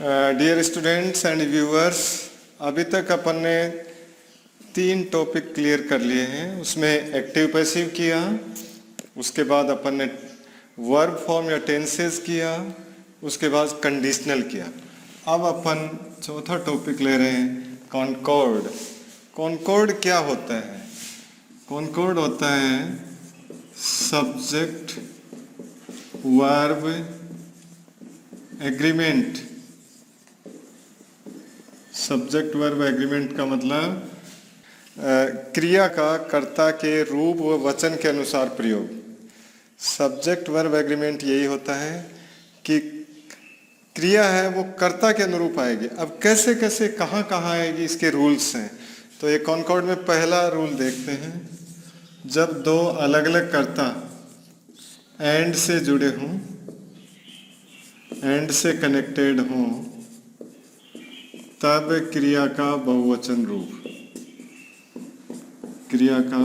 Dear students and viewers, अभी तक अपन ने 3 टॉपिक क्लियर कर लिए हैं। उसमें एक्टिव पैसिव किया, उसके बाद अपन ने वर्ब फॉर्म या टेंसेस किया, उसके बाद कंडीशनल किया। अब अपन चौथा टॉपिक ले रहे हैं कॉनकॉर्ड। कॉनकॉर्ड क्या होता है? कॉनकॉर्ड होता है subject verb agreement. Subject verb agreement का मतलब क्रिया का कर्ता के रूप व वचन के अनुसार प्रयोग। सब्जेक्ट वर्ब एग्रीमेंट यही होता है कि क्रिया है वो कर्ता के अनुरूप आएगी। अब कैसे कैसे कहाँ कहाँ आएगी, इसके रूल्स हैं। तो ये कॉनकॉर्ड में पहला रूल देखते हैं। जब 2 अलग अलग कर्ता एंड से जुड़े हों, एंड से कनेक्टेड हों, तब क्रिया का बहुवचन रूप, क्रिया का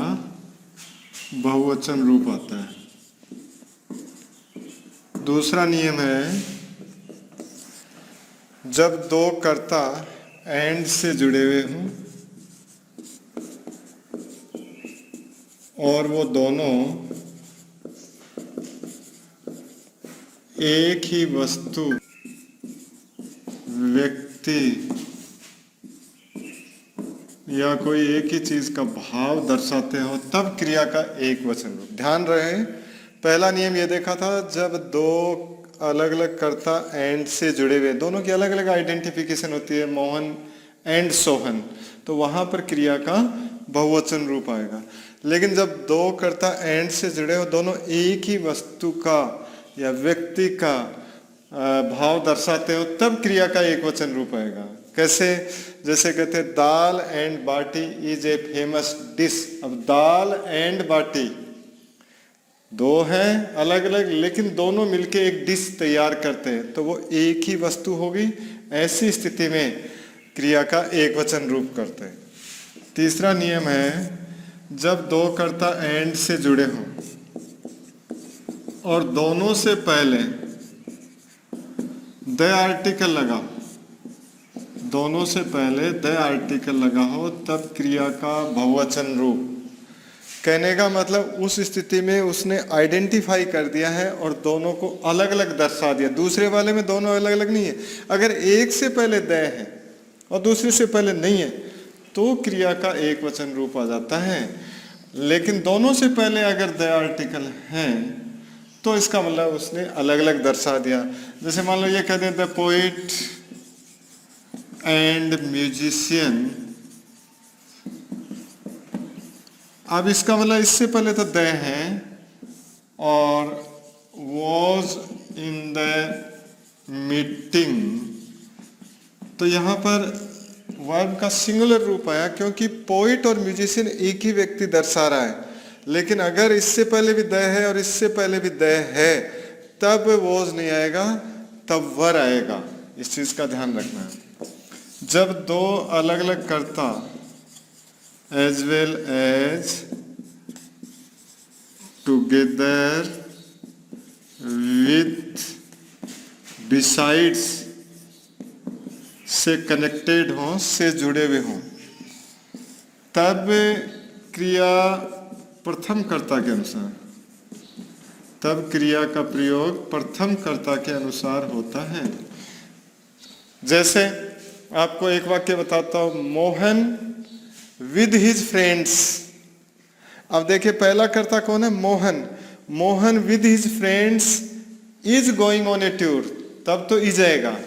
बहुवचन रूप आता है। दूसरा नियम है, जब 2 कर्ता एंड से जुड़े हुए हों और वो दोनों एक ही वस्तु, व्यक्ति या कोई एक ही चीज का भाव दर्शाते हो, तब क्रिया का एक वचन रूप। ध्यान रहे, पहला नियम ये देखा था, जब 2 अलग अलग कर्ता एंड से जुड़े हुए, दोनों की अलग अलग आइडेंटिफिकेशन होती है, मोहन एंड सोहन, तो वहां पर क्रिया का बहुवचन रूप आएगा। लेकिन जब 2 कर्ता एंड से जुड़े हो, दोनों एक ही वस्तु का या व्यक्ति का भाव दर्शाते हो, तब क्रिया का एक वचन रूप आएगा। कैसे? जैसे कहते हैं dal and baati is a famous dish. अब दाल एंड बाटी 2 हैं अलग अलग, लेकिन दोनों मिलके एक डिश तैयार करते हैं, तो वो एक ही वस्तु होगी। ऐसी स्थिति में क्रिया का एक वचन रूप करते हैं। तीसरा नियम है, जब 2 कर्ता एंड से जुड़े हों और दोनों से पहले द आर्टिकल लगा, दोनों से पहले द आर्टिकल लगा हो, तब क्रिया का बहुवचन रूप। कहने का मतलब उस स्थिति में उसने आइडेंटिफाई कर दिया है और दोनों को अलग अलग दर्शा दिया। दूसरे वाले में दोनों अलग अलग नहीं है। अगर एक से पहले द है और दूसरे से पहले नहीं है, तो क्रिया का एक वचन रूप आ जाता है। लेकिन दोनों से पहले अगर द आर्टिकल है, तो इसका मतलब उसने अलग अलग दर्शा दिया। जैसे मान लो ये कहते हैं द पोइट एंड म्यूजिशियन। अब इसका मतलब इससे पहले तो द है और वॉज इन द मीटिंग, तो यहां पर वर्ब का सिंगुलर रूप आया, क्योंकि पोइट और म्यूजिशियन एक ही व्यक्ति दर्शा रहा है। लेकिन अगर इससे पहले भी द है और इससे पहले भी द है, तब वॉज नहीं आएगा, तब वर आएगा। इस चीज का ध्यान रखना है। जब 2 अलग अलग कर्ता as well as together with besides से कनेक्टेड हों, से जुड़े हुए हों, तब क्रिया प्रथम कर्ता के अनुसार, तब क्रिया का प्रयोग प्रथम कर्ता के अनुसार होता है। जैसे आपको एक वाक्य बताता हूं, मोहन विद हिज फ्रेंड्स। अब देखिए पहला कर्ता कौन है? Mohan. Mohan with his friends is going on A tour, तब तो इज आएगा।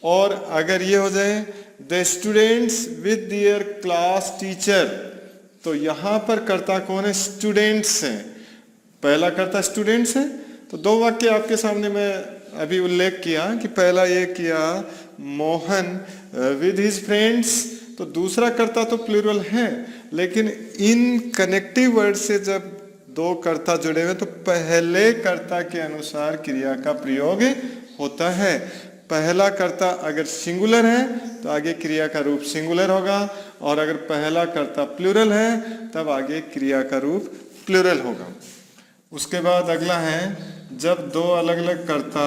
और अगर ये हो जाए the students with their class teacher, तो यहां पर कर्ता कौन है? स्टूडेंट्स हैं। पहला कर्ता स्टूडेंट्स है। तो 2 वाक्य आपके सामने मैं अभी उल्लेख किया कि पहला ये किया मोहन विद हिज फ्रेंड्स, तो दूसरा कर्ता तो प्लूरल है, लेकिन इन कनेक्टिव वर्ड से जब 2 कर्ता जुड़े हुए, तो पहले कर्ता के अनुसार क्रिया का प्रयोग होता है। पहला कर्ता अगर सिंगुलर है तो आगे क्रिया का रूप सिंगुलर होगा, और अगर पहला कर्ता प्लूरल है तब आगे क्रिया का रूप प्लूरल होगा। उसके बाद अगला है, जब 2 अलग अलग कर्ता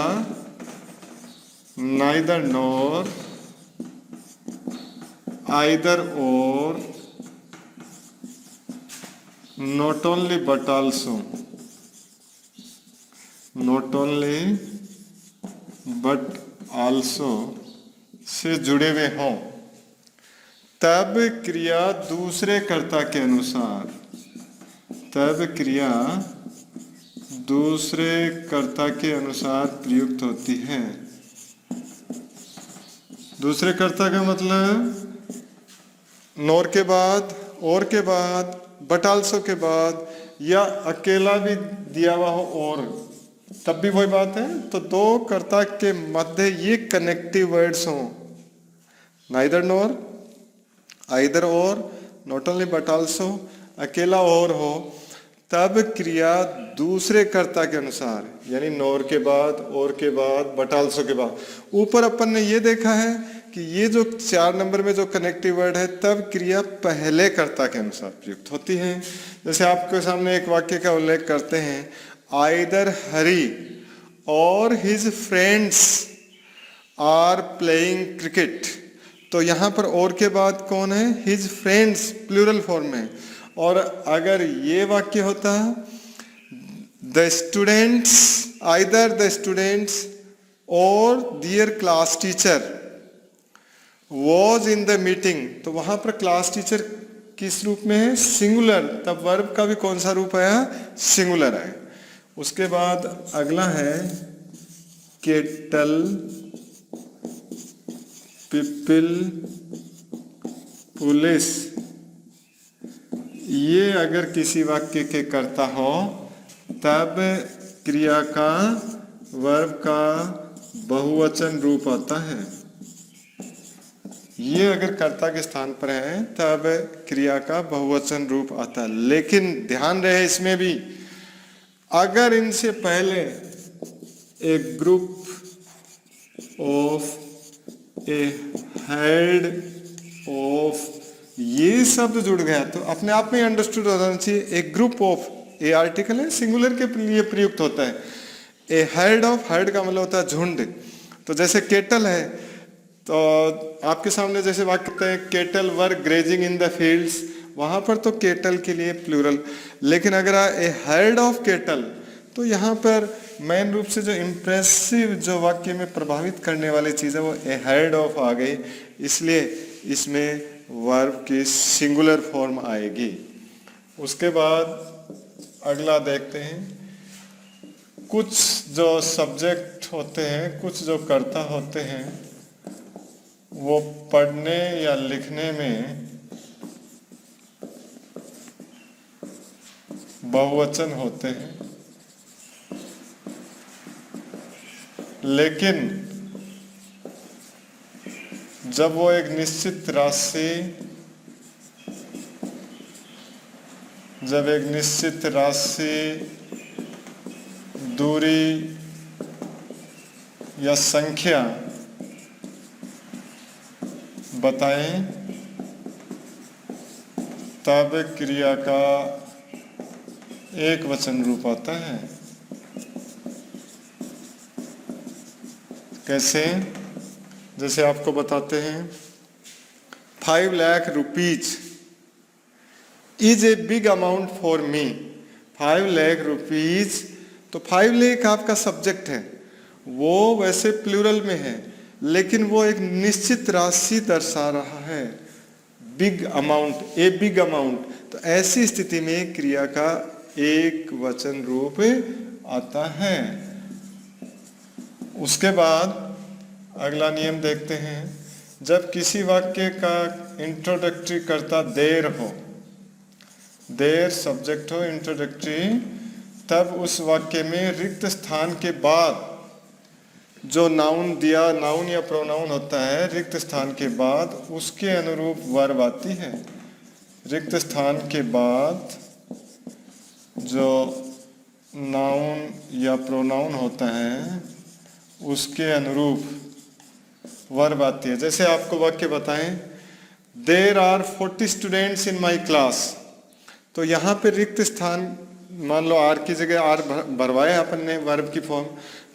neither nor, either or, not only but also, not only but also से जुड़े हुए हों, तब क्रिया दूसरे कर्ता के अनुसार, तब क्रिया दूसरे कर्ता के अनुसार प्रयुक्त होती है। दूसरे कर्ता का मतलब नोर के बाद, और के बाद, बट आल्सो के बाद, या अकेला भी दिया हुआ हो और, तब भी वही बात है। तो दो कर्ता के मध्य ये कनेक्टिव वर्ड्स हों, नाइदर नोर, आइदर और, नॉट ओनली बट आल्सो, अकेला और हो, तब क्रिया दूसरे कर्ता के अनुसार, यानी नोर के बाद, और के बाद, बट आल्सो के बाद। ऊपर अपन ने ये देखा है कि ये जो 4 नंबर में जो कनेक्टिव वर्ड है, तब क्रिया पहले कर्ता के अनुसार प्रयुक्त होती है। जैसे आपके सामने एक वाक्य का उल्लेख करते हैं, आइदर हरी और his friends are playing cricket. तो यहाँ पर और के बाद कौन है? हिज फ्रेंड्स, प्लूरल फॉर्म में। और अगर ये वाक्य होता the students, either the students और their class teacher was in the meeting, तो वहां पर क्लास टीचर किस रूप में है? सिंगुलर। तब वर्ब का भी कौन सा रूप आया? सिंगुलर है। उसके बाद अगला है केटल, पीपल, पुलिस। ये अगर किसी वाक्य के कर्ता हो तब क्रिया का, वर्ब का बहुवचन रूप आता है। ये अगर कर्ता के स्थान पर है तब क्रिया का बहुवचन रूप आता है। लेकिन ध्यान रहे इसमें भी, अगर इनसे पहले एक group of, A head of, ये शब्द जुड़ गया तो अपने आप में अंडरस्टूड हो जाना चाहिए। एक ग्रुप ऑफ, ए आर्टिकल है, सिंगुलर के लिए प्रयुक्त होता है। ए हेड ऑफ, हेड का मतलब होता है झुंड। तो जैसे केटल है, तो आपके सामने जैसे वाक्य कहते हैं kettle were grazing in the fields, वहां पर तो केटल के लिए प्लूरल। लेकिन अगर ए हेड ऑफ केटल, तो यहाँ पर मेन रूप से जो इम्प्रेसिव, जो वाक्य में प्रभावित करने वाली चीज़ है वो ए हेड ऑफ आ गई, इसलिए इसमें वर्ब की सिंगुलर फॉर्म आएगी। उसके बाद अगला देखते हैं, कुछ जो सब्जेक्ट होते हैं, कुछ जो कर्ता होते हैं, वो पढ़ने या लिखने में बहुवचन होते हैं, लेकिन जब वो एक निश्चित राशि, जब एक निश्चित राशि, दूरी या संख्या बताएं, तब क्रिया का एक वचन रूप आता है। कैसे? जैसे आपको बताते हैं, 5 lakh rupees is a big amount for me. 5 lakh rupees, तो 5 लाख आपका सब्जेक्ट है, वो वैसे प्लूरल में है, लेकिन वो एक निश्चित राशि दर्शा रहा है, big amount, a big amount. तो ऐसी स्थिति में क्रिया का एक वचन रूप आता है। उसके बाद अगला नियम देखते हैं, जब किसी वाक्य का इंट्रोडक्टरी कर्ता देर हो, देर सब्जेक्ट हो, इंट्रोडक्टरी, तब उस वाक्य में रिक्त स्थान के बाद जो नाउन दिया, नाउन या प्रोनाउन होता है, रिक्त स्थान के बाद उसके अनुरूप वर्ब आती है। रिक्त स्थान के बाद जो नाउन या प्रोनाउन होता है उसके अनुरूप वर्ब आती है। जैसे आपको वाक्य बताएं, there are 40 students in my class, तो यहाँ पे रिक्त स्थान, मान लो आर की जगह आर भरवाया अपन ने वर्ब की फॉर्म,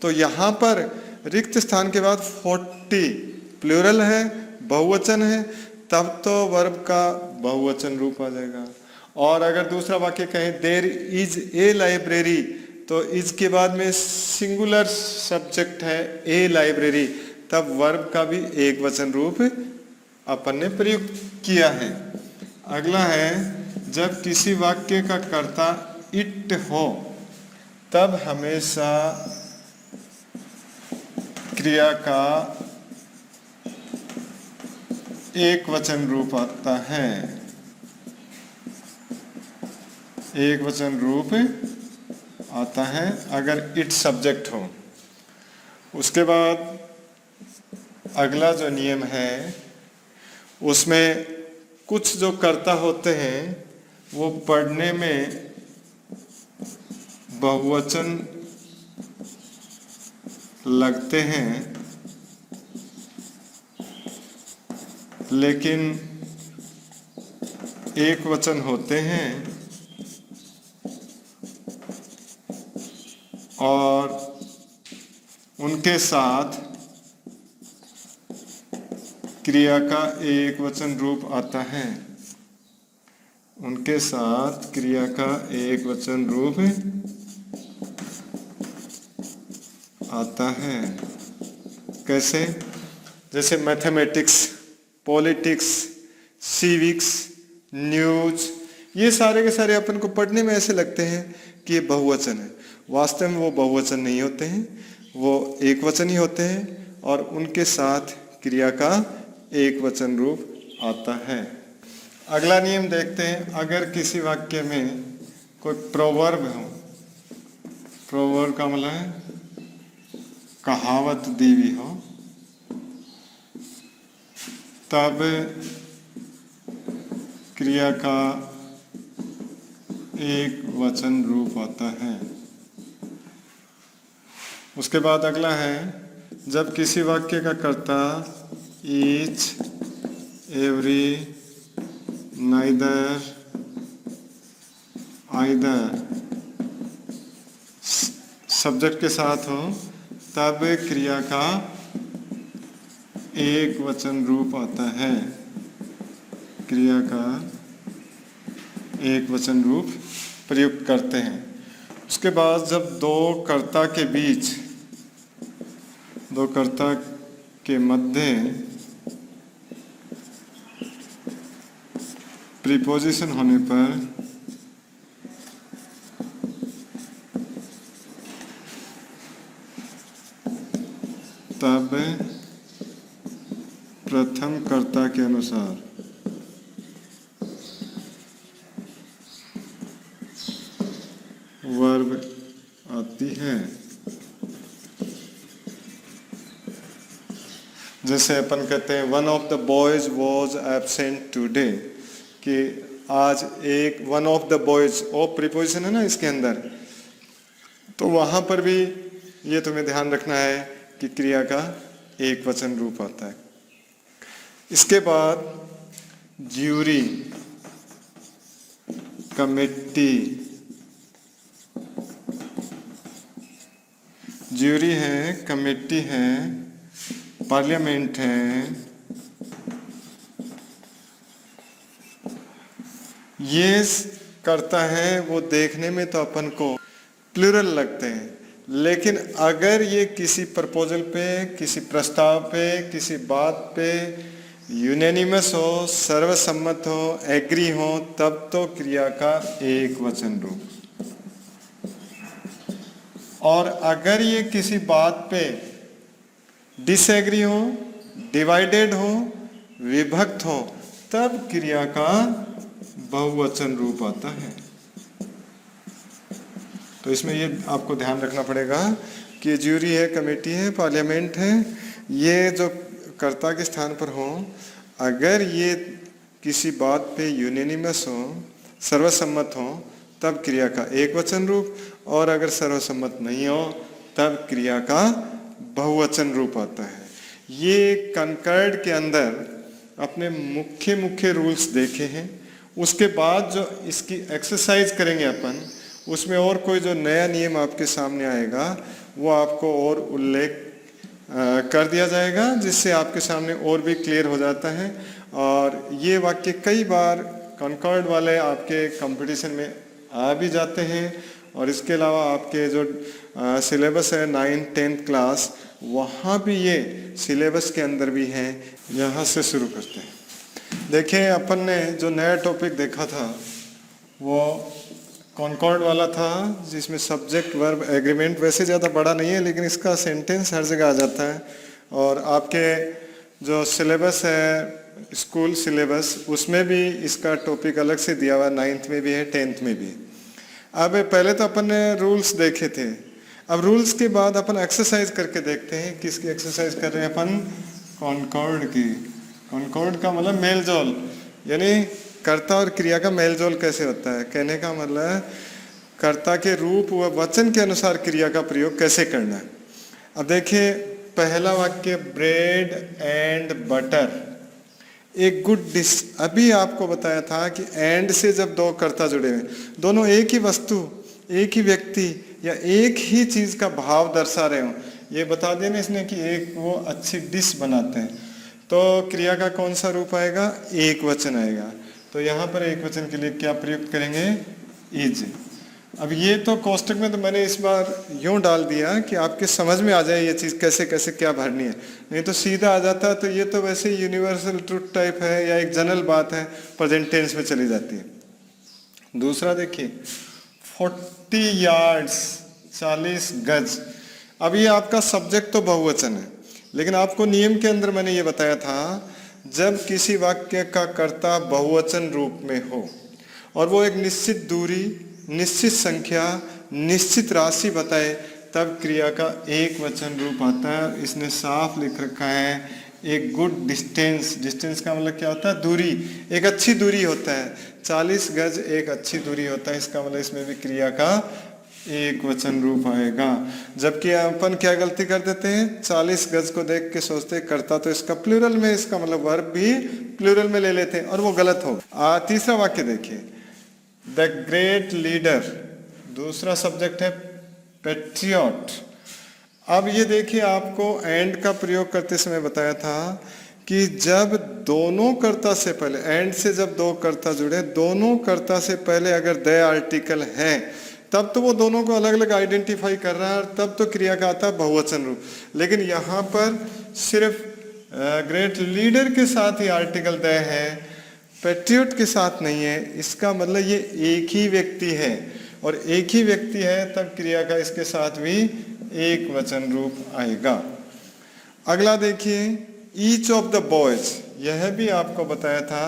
तो यहाँ पर रिक्त स्थान के बाद 40 प्लूरल है, बहुवचन है, तब तो वर्ब का बहुवचन रूप आ जाएगा। और अगर दूसरा वाक्य कहें देयर इज ए लाइब्रेरी, तो इज के बाद में सिंगुलर सब्जेक्ट है ए लाइब्रेरी, तब वर्ब का भी एक वचन रूप अपन ने प्रयुक्त किया है। अगला है जब किसी वाक्य का कर्ता इट हो तब हमेशा क्रिया का एक वचन रूप आता है, एक वचन रूप आता है अगर इट सब्जेक्ट हो। उसके बाद अगला जो नियम है उसमें कुछ जो कर्ता होते हैं वो पढ़ने में बहुवचन लगते हैं, लेकिन एक वचन होते हैं और उनके साथ क्रिया का एक वचन रूप आता है, उनके साथ क्रिया का एक वचन रूप आता है। कैसे? जैसे मैथमेटिक्स, पॉलिटिक्स, सिविक्स, न्यूज, ये सारे के सारे अपन को पढ़ने में ऐसे लगते हैं कि ये बहुवचन है, वास्तव में वो बहुवचन नहीं होते हैं, वो एक वचन ही होते हैं और उनके साथ क्रिया का एक वचन रूप आता है। अगला नियम देखते हैं, अगर किसी वाक्य में कोई प्रोवर्ब हो, प्रोवर्ब का मतलब है कहावत दी हुई हो, तब क्रिया का एक वचन रूप आता है। उसके बाद अगला है जब किसी वाक्य का कर्ता each, every, neither, either subject के साथ हो, तब क्रिया का एक वचन रूप आता है, क्रिया का एक वचन रूप प्रयुक्त करते हैं। उसके बाद जब दो कर्ता के बीच, दो कर्ता के मध्य प्रीपोजिशन होने पर तब प्रथम कर्ता के अनुसार वर्ब आती है। जैसे अपन कहते हैं one of the boys was absent today, कि आज एक one of the boys, of preposition है ना इसके अंदर, तो वहां पर भी ये तुम्हें ध्यान रखना है कि क्रिया का एक वचन रूप आता है। इसके बाद ज्यूरी, कमेटी, ज्यूरी है, कमेटी है, पार्लियामेंट है, ये करता है वो देखने में तो अपन को प्लूरल लगते हैं, लेकिन अगर ये किसी प्रपोजल पे, किसी प्रस्ताव पे, किसी बात पे यूनानिमस हो, सर्वसम्मत हो, एग्री हो, तब तो क्रिया का एक वचन रूप। और अगर ये किसी बात पे डिसएग्री हो, डिवाइडेड हो, विभक्त हो, तब क्रिया का बहुवचन रूप आता है। तो इसमें ये आपको ध्यान रखना पड़ेगा कि ज्यूरी है, कमेटी है, पार्लियामेंट है, ये जो कर्ता के स्थान पर हो, अगर ये किसी बात पे यूनानिमस हो, सर्वसम्मत हो, तब क्रिया का एक वचन रूप, और अगर सर्वसम्मत नहीं हो तब क्रिया का बहुवचन रूप आता है। ये कनकर्ड के अंदर अपने मुख्य मुख्य रूल्स देखे हैं। उसके बाद जो इसकी एक्सरसाइज करेंगे अपन, उसमें और कोई जो नया नियम आपके सामने आएगा वो आपको और उल्लेख कर दिया जाएगा, जिससे आपके सामने और भी क्लियर हो जाता है। और ये वाक्य कई बार कॉन्कॉर्ड वाले आपके कंपटीशन में आ भी जाते हैं। और इसके अलावा आपके जो सिलेबस है 9th 10th क्लास, वहाँ भी ये सिलेबस के अंदर भी है। यहाँ से शुरू करते हैं। देखें, अपन ने जो नया टॉपिक देखा था वो कॉन्कॉर्ड वाला था, जिसमें सब्जेक्ट वर्ब एग्रीमेंट वैसे ज़्यादा बड़ा नहीं है, लेकिन इसका सेंटेंस हर जगह आ जाता है। और आपके जो सिलेबस है स्कूल सिलेबस, उसमें भी इसका टॉपिक अलग से दिया हुआ है, 9th में भी है 10th में भी है। अब पहले तो अपन ने रूल्स देखे थे, अब रूल्स के बाद अपन एक्सरसाइज करके देखते हैं। किसकी एक्सरसाइज कर रहे हैं अपन? कॉन्कॉर्ड की। कॉन्कॉर्ड का मतलब मेल जोल, यानी कर्ता और क्रिया का मेल जोल कैसे होता है। कहने का मतलब कर्ता के रूप व वचन के अनुसार क्रिया का प्रयोग कैसे करना है। अब देखिए, पहला वाक्य ब्रेड एंड बटर, एक गुड डिश। अभी आपको बताया था कि एंड से जब दो कर्ता जुड़े हुए, दोनों एक ही वस्तु, एक ही व्यक्ति या एक ही चीज का भाव दर्शा रहे हो, ये बता देना इसने कि एक वो अच्छी डिश बनाते हैं, तो क्रिया का कौन सा रूप आएगा? एक वचन आएगा। तो यहाँ पर एक वचन के लिए क्या प्रयुक्त करेंगे? इज। अब ये तो कोष्टक में तो मैंने इस बार यूं डाल दिया कि आपके समझ में आ जाए ये चीज़ कैसे कैसे क्या भरनी है, नहीं तो सीधा आ जाता। तो ये तो वैसे यूनिवर्सल ट्रुथ टाइप है या एक जनरल बात है, प्रेजेंट टेंस में चली जाती है। दूसरा देखिए, 40 यार्ड्स, 40 गज। अब ये आपका सब्जेक्ट तो बहुवचन है, लेकिन आपको नियम के अंदर मैंने ये बताया था, जब किसी वाक्य का कर्ता बहुवचन रूप में हो और वो एक निश्चित दूरी, निश्चित संख्या, निश्चित राशि बताए, तब क्रिया का एक वचन रूप आता है। इसने साफ लिख रखा है, एक गुड डिस्टेंस। डिस्टेंस का मतलब क्या होता है? दूरी, एक अच्छी दूरी होता है। 40 गज एक अच्छी दूरी होता है, इसका मतलब इसमें भी क्रिया का एक वचन रूप आएगा। जबकि अपन क्या गलती कर देते हैं, 40 गज को देख के सोचते करता तो इसका प्लूरल में, इसका मतलब वर्ब भी प्लूरल में ले लेते हैं, और वो गलत हो। तीसरा वाक्य देखिए, द ग्रेट लीडर, दूसरा सब्जेक्ट है पेट्रियट। अब ये देखिए, आपको एंड का प्रयोग करते समय बताया था कि जब दोनों कर्ता से पहले, एंड से जब दो कर्ता जुड़े, दोनों कर्ता से पहले अगर द आर्टिकल है, तब तो वो दोनों को अलग अलग आइडेंटिफाई कर रहा है, तब तो क्रिया का आता है बहुवचन रूप। लेकिन यहाँ पर सिर्फ ग्रेट लीडर के साथ ही आर्टिकल द है, पेट्रियट के साथ नहीं है। इसका मतलब ये एक ही व्यक्ति है, और एक ही व्यक्ति है तब क्रिया का इसके साथ भी एक वचन रूप आएगा। अगला देखिए, ईच ऑफ द बॉयज। यह भी आपको बताया था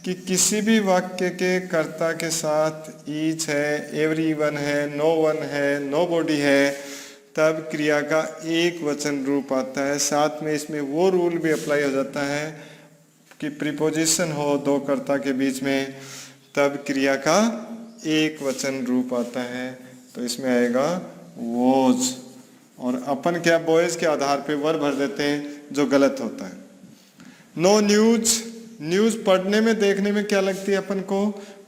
कि किसी भी वाक्य के कर्ता के साथ ईच है, एवरीवन है, नो वन है, नोबॉडी है, तब क्रिया का एक वचन रूप आता है। साथ में इसमें वो रूल भी अप्लाई हो जाता है कि प्रीपोजिशन हो दो कर्ता के बीच में, तब क्रिया का एक वचन रूप आता है। तो इसमें आएगा वॉज, और अपन क्या बॉयज के आधार पे वर भर देते हैं, जो गलत होता है। नो न्यूज, न्यूज पढ़ने में देखने में क्या लगती है अपन को?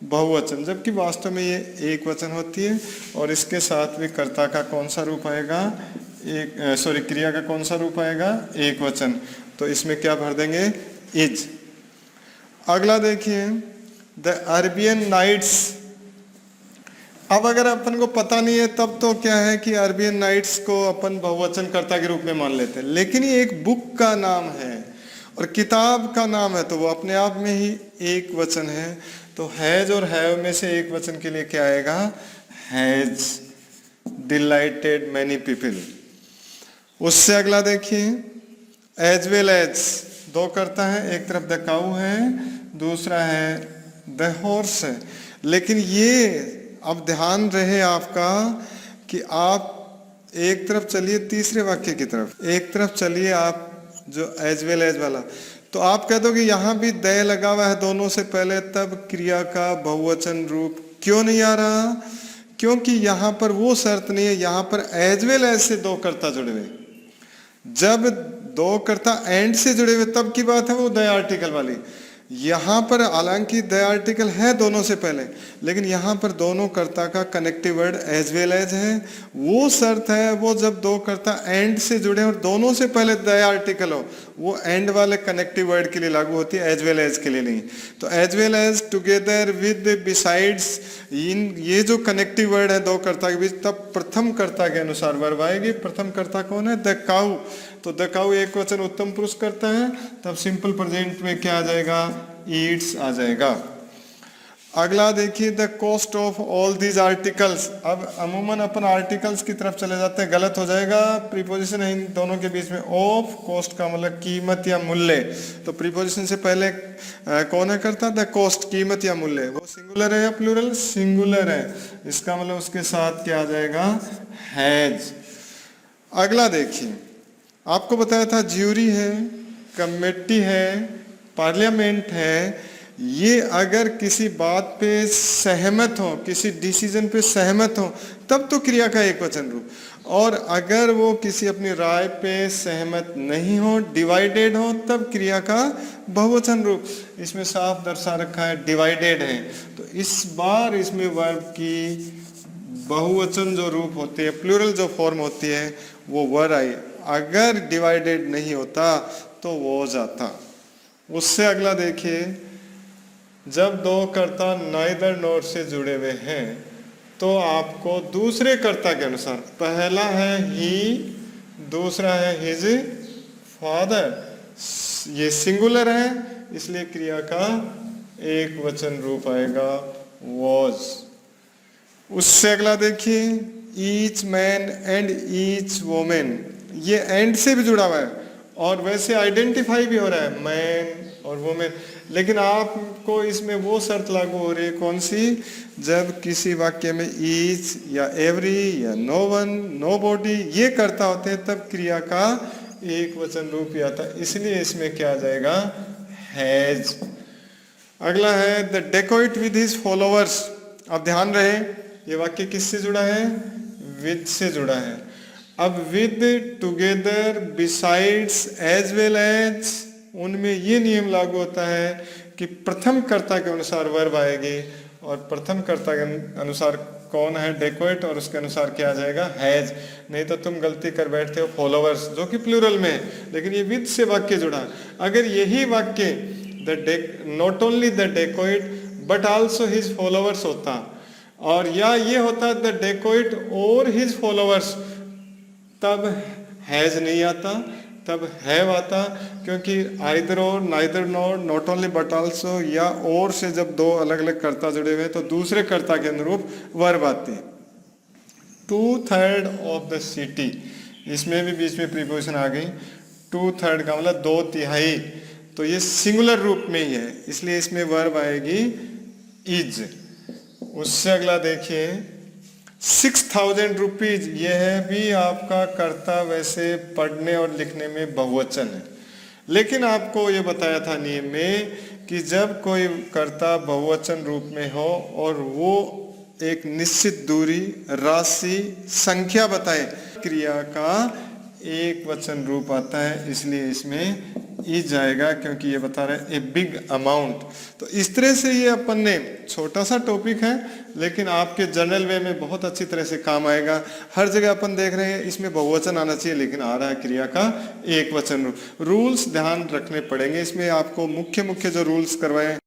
बहुवचन, जबकि वास्तव में ये एक वचन होती है। और इसके साथ भी कर्ता का कौन सा रूप आएगा? क्रिया का कौन सा रूप आएगा? एक वचन। तो इसमें क्या भर देंगे? इज। अगला देखिए, द अरबियन नाइट्स। अब अगर अपन को पता नहीं है तब तो क्या है कि अरबियन नाइट्स को अपन बहुवचन कर्ता के रूप में मान लेते हैं, लेकिन ये एक बुक का नाम है और किताब का नाम है, तो वो अपने आप में ही एक वचन है। तो हैज और हैव में से एक वचन के लिए क्या आएगा? Has dilated many people. उससे अगला देखिए, एज वेल एज। दो कर्ता है, एक तरफ द काऊ है, दूसरा है द हॉर्स है। लेकिन ये अब ध्यान रहे आपका कि आप एक तरफ चलिए तीसरे वाक्य की तरफ, एक तरफ चलिए आप जो एज वेल एज वाला, तो आप कह दो कि यहाँ भी द लगा हुआ है दोनों से पहले, तब क्रिया का बहुवचन रूप क्यों नहीं आ रहा? क्योंकि यहाँ पर वो शर्त नहीं है, यहाँ पर एज वेल एज से दो कर्ता जुड़े हुए। जब दो कर्ता एंड से जुड़े हुए तब की बात है वो द आर्टिकल वाली। यहाँ पर हालांकि द आर्टिकल है दोनों से पहले, लेकिन यहाँ पर दोनों कर्ता का connective word as well as है। वो शर्त है वो जब दो कर्ता एंड से जुड़े और दोनों से पहले द आर्टिकल हो, वो एंड वाले कनेक्टिव वर्ड के लिए लागू होती है, एज वेल एज के लिए नहीं। तो as well as, together, with, besides, in ये जो कनेक्टिव वर्ड है दो कर्ता के बीच, तब प्रथम कर्ता के अनुसार वर्ब आएगी। प्रथम कर्ता कौन है? The cow. तो द काउ एक वचन उत्तम पुरुष करता है, तब सिंपल प्रेजेंट में क्या आ जाएगा? ईट्स आ जाएगा। अगला देखिए, the cost of all these articles. अब अमूमन अपन आर्टिकल्स की तरफ चले जाते हैं, गलत हो जाएगा। प्रीपोजिशन है इन दोनों के बीच में ऑफ, कॉस्ट का मतलब कीमत या मूल्य। तो प्रीपोजिशन से पहले कौन है करता? द कॉस्ट, कीमत या मूल्य। वो सिंगुलर है या प्लूरल? सिंगुलर है। इसका मतलब उसके साथ क्या आ जाएगा? हैज। अगला देखिए, आपको बताया था ज्यूरी है, कमेटी है, पार्लियामेंट है। ये अगर किसी बात पे सहमत हो, किसी डिसीजन पे सहमत हो, तब तो क्रिया का एक वचन रूप। और अगर वो किसी अपनी राय पे सहमत नहीं हो, डिवाइडेड हो, तब क्रिया का बहुवचन रूप। इसमें साफ दर्शा रखा है डिवाइडेड है। तो इस बार इसमें वर्ब की बहुवचन जो रूप होती है, प्लूरल जो फॉर्म होती है, वो वर आई। अगर डिवाइडेड नहीं होता तो वो हो जाता। उससे अगला देखिए, जब दो कर्ता नाइदर नॉर से जुड़े हुए हैं तो आपको दूसरे कर्ता के अनुसार, पहला है ही, दूसरा है हिज फादर, ये सिंगुलर है इसलिए क्रिया का एक वचन रूप आएगा वॉज। उससे अगला देखिए, each man and each women, ये एंड से भी जुड़ा हुआ है और वैसे आइडेंटिफाई भी हो रहा है मैन और वोमेन। लेकिन आपको इसमें वो शर्त लागू हो रही है, कौन सी? जब किसी वाक्य में ईच या एवरी या नो वन, नो बॉडी ये कर्ता होते हैं, तब क्रिया का एक वचन रूप ही आता है। इसलिए इसमें क्या आ जाएगा? हैज। अगला है, the dacoit with his followers. अब ध्यान रहे, ये वाक्य किससे जुड़ा है? विद से जुड़ा है। अब with, together, besides, as well as, उनमें ये नियम लागू होता है कि प्रथम कर्ता के अनुसार वर्ब आएगी और प्रथम कर्ता के अनुसार कौन है? डेकोइट, और उसके अनुसार क्या आ जाएगा? हैज। नहीं तो तुम गलती कर बैठते हो फॉलोअर्स, जो कि प्लूरल में है, लेकिन ये विद से वाक्य जुड़ा है। अगर यही वाक्य not only the dacoit but also his followers होता, और या ये होता द डेकोइट और हिज फॉलोअर्स, तब हैज नहीं आता, तब हैव आता। क्योंकि आइदर और, neither nor, not only but also या और से जब दो अलग अलग कर्ता जुड़े हुए तो दूसरे कर्ता के अनुरूप वर्ब आती है। 2/3 ऑफ द सिटी, इसमें भी बीच में प्रीपोजिशन आ गई। 2/3 का मतलब 2/3, तो ये सिंगुलर रूप में ही है, इसलिए इसमें वर्ब आएगी इज। उससे अगला देखिए, 6,000 रुपीज, यह है भी आपका कर्ता वैसे पढ़ने और लिखने में बहुवचन है, लेकिन आपको ये बताया था नियम में कि जब कोई कर्ता बहुवचन रूप में हो और वो एक निश्चित दूरी, राशि, संख्या बताए, क्रिया का एक वचन रूप आता है, इसलिए इसमें ई जाएगा, क्योंकि ये बता रहा है ए बिग अमाउंट। तो इस तरह से ये अपन ने, छोटा सा टॉपिक है लेकिन आपके जनरल वे में बहुत अच्छी तरह से काम आएगा। हर जगह अपन देख रहे हैं इसमें बहुवचन आना चाहिए, लेकिन आ रहा है क्रिया का एक वचन रूप। रूल्स ध्यान रखने पड़ेंगे इसमें, आपको मुख्य जो रूल्स करवाए